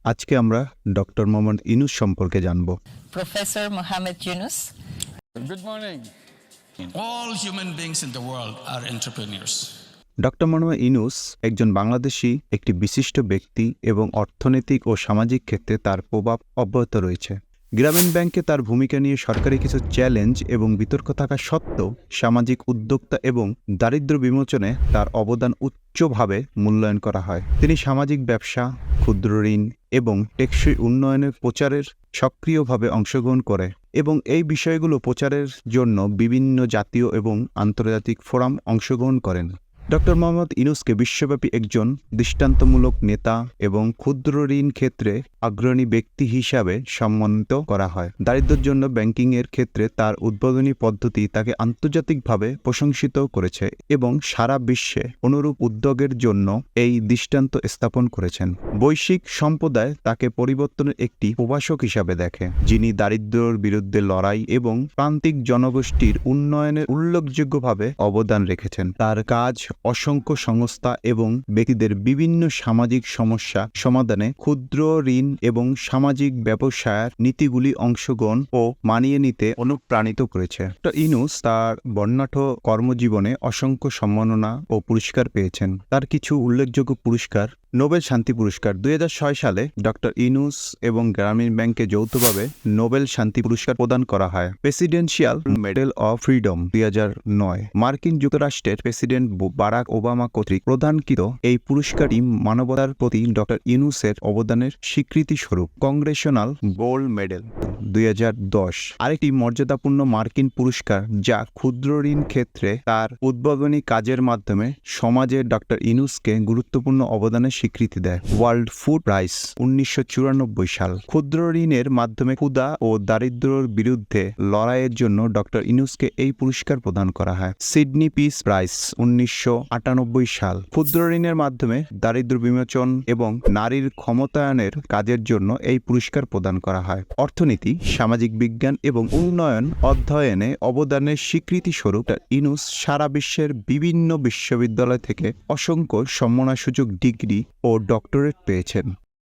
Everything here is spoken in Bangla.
আজকে আমরা ডক্টর মোহাম্মদ ইউনূস সম্পর্কে জানব। Professor Mohammed Yunus. Good morning. All human beings in the world are entrepreneurs. Doctor Mohammad Yunus একজন বাংলাদেশী, একটি বিশিষ্ট ব্যক্তি এবং অর্থনৈতিক ও সামাজিক ক্ষেত্রে তার প্রভাব অব্যাহত রয়েছে। গ্রামীণ ব্যাংকে তার ভূমিকা নিয়ে সরকারি কিছু চ্যালেঞ্জ এবং বিতর্ক থাকা সত্ত্বেও সামাজিক উদ্যোক্তা এবং দারিদ্র্য বিমোচনে তার অবদান উচ্চভাবে মূল্যায়ন করা হয়। তিনি সামাজিক ব্যবসা, ক্ষুদ্র ঋণ এবং টেকসই উন্নয়নের প্রচারের সক্রিয়ভাবে অংশগ্রহণ করে এবং এই বিষয়গুলো প্রচারের জন্য বিভিন্ন জাতীয় এবং আন্তর্জাতিক ফোরাম অংশগ্রহণ করেন। ডক্টর মোহাম্মদ ইউনূসকে বিশ্বব্যাপী একজন দৃষ্টান্তমূলক নেতা এবং ক্ষুদ্র ঋণ ক্ষেত্রে অগ্রণী ব্যক্তি হিসাবে সম্মানিত করা হয়। দারিদ্র্যের জন্য ব্যাংকিংয়ের ক্ষেত্রে তার উদ্বোধনী পদ্ধতি তাকে আন্তর্জাতিকভাবে প্রশংসিত করেছে এবং সারা বিশ্বে অনুরূপ উদ্যোগের জন্য এই দৃষ্টান্ত স্থাপন করেছেন। বৈশ্বিক সম্প্রদায় তাকে পরিবর্তনের একটি প্রভাষক হিসাবে দেখে, যিনি দারিদ্র্যের বিরুদ্ধে লড়াই এবং প্রান্তিক জনগোষ্ঠীর উন্নয়নে উল্লেখযোগ্যভাবে অবদান রেখেছেন। তার কাজ অসংখ্য সংস্থা এবং ব্যক্তিদের বিভিন্ন সামাজিক সমস্যা সমাধানে, ক্ষুদ্র ঋণ এবং সামাজিক ব্যবসায়ের নীতিগুলি অংশগ্রহণ ও মানিয়ে নিতে অনুপ্রাণিত করেছে। ডক্টর ইউনূস তার বর্ণাঢ্য কর্মজীবনে অসংখ্য সম্মাননা ও পুরস্কার পেয়েছেন। তার কিছু উল্লেখযোগ্য পুরস্কার: নোবেল শান্তি পুরস্কার 2006 সালে ডক্টর ইউনূস এবং গ্রামীণ ব্যাংকে যৌথভাবে নোবেল শান্তি পুরস্কার প্রদান করা হয়। প্রেসিডেন্সিয়াল মেডেল অফ ফ্রিডম 2009 মার্কিন যুক্তরাষ্ট্রের প্রেসিডেন্ট বারাক ওবামা কর্তৃক প্রদানকৃত এই পুরস্কারটি মানবতার প্রতি ডক্টর ইউনূসের অবদানের স্বীকৃতি স্বরূপ। কংগ্রেশনাল গোল্ড মেডেল 2010 আরেকটি মর্যাদাপূর্ণ মার্কিন পুরস্কার, যা ক্ষুদ্র ঋণ ক্ষেত্রে তার উদ্ভাবনী কাজের মাধ্যমে সমাজে ডক্টর ইউনূসকে গুরুত্বপূর্ণ অবদানের স্বীকৃতি দেয়। ওয়ার্ল্ড ফুড প্রাইজ 1994 সাল ক্ষুদ্র ঋণের মাধ্যমে ক্ষুধা ও দারিদ্র্যের বিরুদ্ধে লড়াইয়ের জন্য ডক্টর ইউনূসকে এই পুরস্কার প্রদান করা হয়। সিডনি পিস প্রাইজ 1998 সাল ক্ষুদ্র ঋণের মাধ্যমে দারিদ্র্য বিমোচন এবং নারীর ক্ষমতায়নের কাজের জন্য এই পুরস্কার প্রদান করা হয়। অর্থনীতি, সামাজিক বিজ্ঞান এবং উন্নয়ন অধ্যয়নে অবদানের স্বীকৃতি স্বরূপ ইউনূস সারা বিশ্বের বিভিন্ন বিশ্ববিদ্যালয় থেকে অসংখ্য সম্মানসূচক ডিগ্রি ও ডক্টরেট পেয়েছেন।